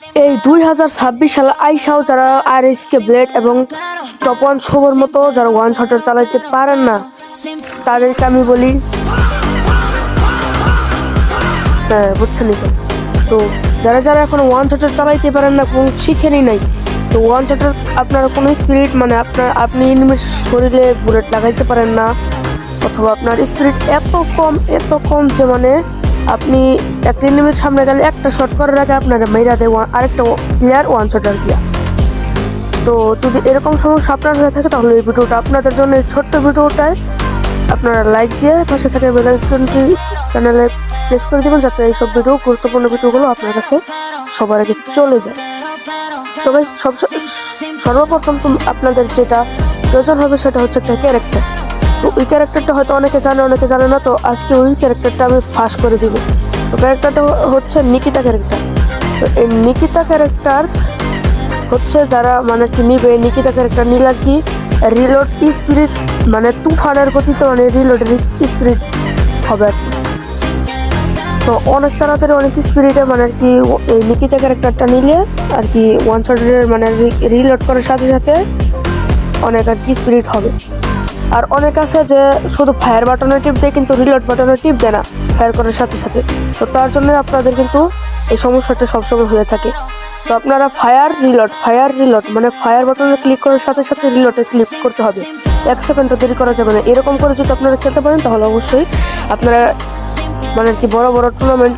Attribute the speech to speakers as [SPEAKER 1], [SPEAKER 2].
[SPEAKER 1] এই 2026 সালে আইসাও যারা আরএসকে ব্লেড এবং টপ ওয়ান শোভের মতো যারা ওয়ান শটার চালাইতে পারেন না তাদেরকে আমি বলি, হ্যাঁ বুঝছেন তো যারা যারা এখন ওয়ান শটার চালাইতে পারেন না এবং শিখেনি নাই, তো ওয়ান শটার আপনার কোনো স্পিরিট মানে আপনি এনিমির শরীরে বুলেট লাগাইতে পারেন না, অথবা আপনার স্পিরিট এত কম যে মানে আপনি একটা এনিমির সামনে গেলে একটা শট করার আগে আপনারা মেরা দেয় আরেকটা প্লেয়ার ওয়ান শটার দিয়া। তো যদি এরকম সমস্যা আপনার হয়ে থাকে তাহলে এই ভিডিওটা আপনাদের জন্য, এই ছোট্ট ভিডিওটায় আপনারা লাইক দিয়ে পাশে থাকা বেল আইকনটি চ্যানেলে প্রেস করে দেবেন যাতে এইসব ভিডিও, গুরুত্বপূর্ণ ভিডিওগুলো আপনার কাছে সবার আগে চলে যায়। তবে সর্বপ্রথম আপনাদের যেটা প্রয়োজন হবে সেটা হচ্ছে একটা ক্যারেক্টার। তো ওই ক্যারেক্টারটা হয়তো অনেকে জানে না, তো আজকে ওই ক্যারেক্টারটা আমি ফাঁস করে দিব। তো ক্যারেক্টারটা হচ্ছে নিকিতা ক্যারেক্টার। তো এই নিকিতা ক্যারেক্টার হচ্ছে যারা মানে কি নিবে, নিকিতা ক্যারেক্টার নিলে কি রিলোড স্পিরিট মানে তুফানের গতিতে মানে রিলোডের স্পিরিট হবে আর কি। তো অনেক তাড়াতাড়ি অনেক স্পিরিটে মানে আর কি এই নিকিতা ক্যারেক্টারটা নিলে আর কি ওয়ান শটের মানে রিলোড করার সাথে সাথে অনেক আর কি স্পিরিট হবে। আর অনেক আছে যে শুধু ফায়ার বাটনে টিপ দেয় কিন্তু রিলোড বাটনে টিপ দেয় না ফায়ার করার সাথে সাথে। তো তার জন্য আপনাদের কিন্তু এই সমস্যাটা সবসময় হয়ে থাকে। তো আপনারা ফায়ার রিলোড মানে ফায়ার বাটনে ক্লিক করার সাথে সাথে রিলোডে ক্লিক করতে হবে, 1 সেকেন্ডও দেরি করা যাবে না। এরকম করে যদি আপনারা খেলতে পারেন তাহলে অবশ্যই আপনারা মানে কি বড় টুর্নামেন্ট